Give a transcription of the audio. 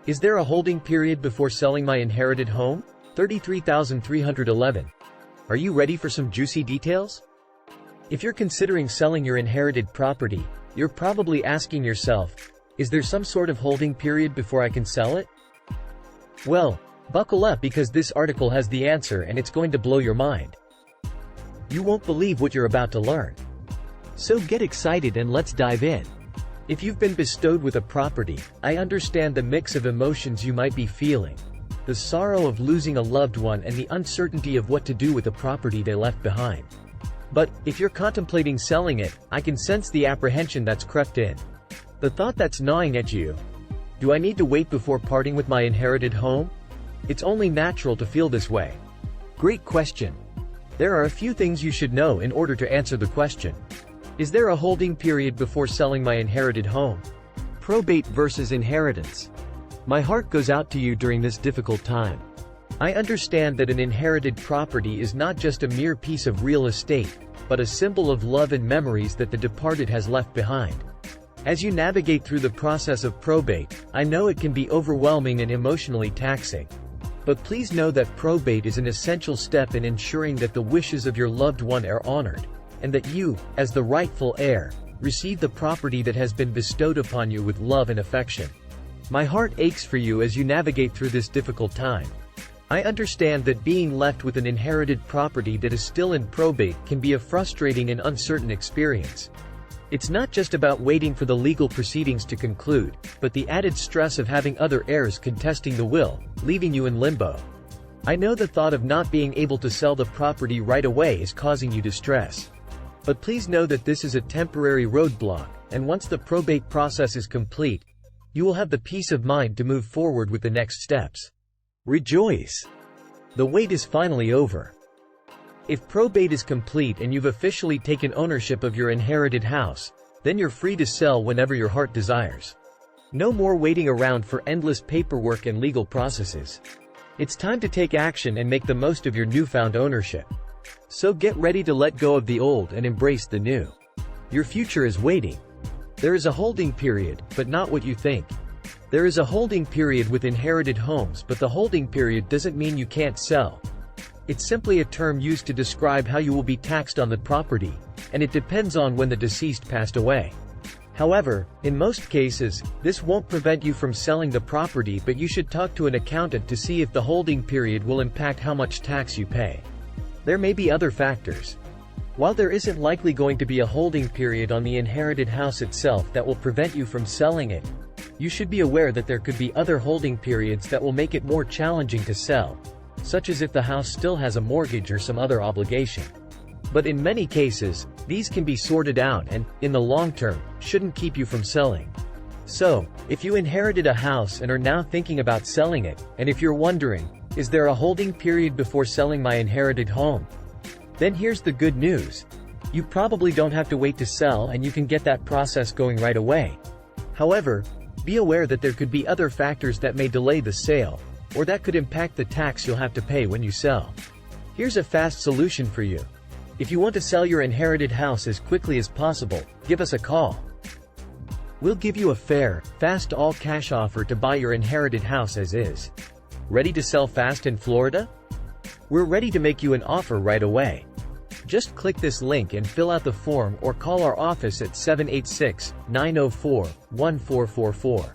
Is there a holding period before selling my inherited home? 33,311. Are you ready for some juicy details? If you're considering selling your inherited property, you're probably asking yourself, is there some sort of holding period before I can sell it? Well, buckle up because this article has the answer and it's going to blow your mind. You won't believe what you're about to learn. So get excited and let's dive in. If you've been bestowed with a property, I understand the mix of emotions you might be feeling. The sorrow of losing a loved one and the uncertainty of what to do with the property they left behind. But, if you're contemplating selling it, I can sense the apprehension that's crept in. The thought that's gnawing at you. Do I need to wait before parting with my inherited home? It's only natural to feel this way. Great question. There are a few things you should know in order to answer the question. Is there a holding period before selling my inherited home? Probate versus inheritance. My heart goes out to you during this difficult time. I understand that an inherited property is not just a mere piece of real estate, but a symbol of love and memories that the departed has left behind. As you navigate through the process of probate, I know it can be overwhelming and emotionally taxing. But please know that probate is an essential step in ensuring that the wishes of your loved one are honored, and that you, as the rightful heir, receive the property that has been bestowed upon you with love and affection. My heart aches for you as you navigate through this difficult time. I understand that being left with an inherited property that is still in probate can be a frustrating and uncertain experience. It's not just about waiting for the legal proceedings to conclude, but the added stress of having other heirs contesting the will, leaving you in limbo. I know the thought of not being able to sell the property right away is causing you distress. But please know that this is a temporary roadblock, and once the probate process is complete, you will have the peace of mind to move forward with the next steps. Rejoice! The wait is finally over. If probate is complete and you've officially taken ownership of your inherited house, then you're free to sell whenever your heart desires. No more waiting around for endless paperwork and legal processes. It's time to take action and make the most of your newfound ownership. So get ready to let go of the old and embrace the new. Your future is waiting. There is a holding period, but not what you think. There is a holding period with inherited homes, but the holding period doesn't mean you can't sell. It's simply a term used to describe how you will be taxed on the property, and it depends on when the deceased passed away. However, in most cases, this won't prevent you from selling the property, but you should talk to an accountant to see if the holding period will impact how much tax you pay. There may be other factors. While there isn't likely going to be a holding period on the inherited house itself that will prevent you from selling it, you should be aware that there could be other holding periods that will make it more challenging to sell, such as if the house still has a mortgage or some other obligation. But in many cases, these can be sorted out and, in the long term, shouldn't keep you from selling. So, if you inherited a house and are now thinking about selling it, and if you're wondering, is there a holding period before selling my inherited home? Then here's the good news. You probably don't have to wait to sell, and you can get that process going right away. However, be aware that there could be other factors that may delay the sale, or that could impact the tax you'll have to pay when you sell. Here's a fast solution for you. If you want to sell your inherited house as quickly as possible, give us a call. We'll give you a fair, fast all-cash offer to buy your inherited house as is. Ready to sell fast in Florida? We're ready to make you an offer right away. Just click this link and fill out the form or call our office at 786-904-1444.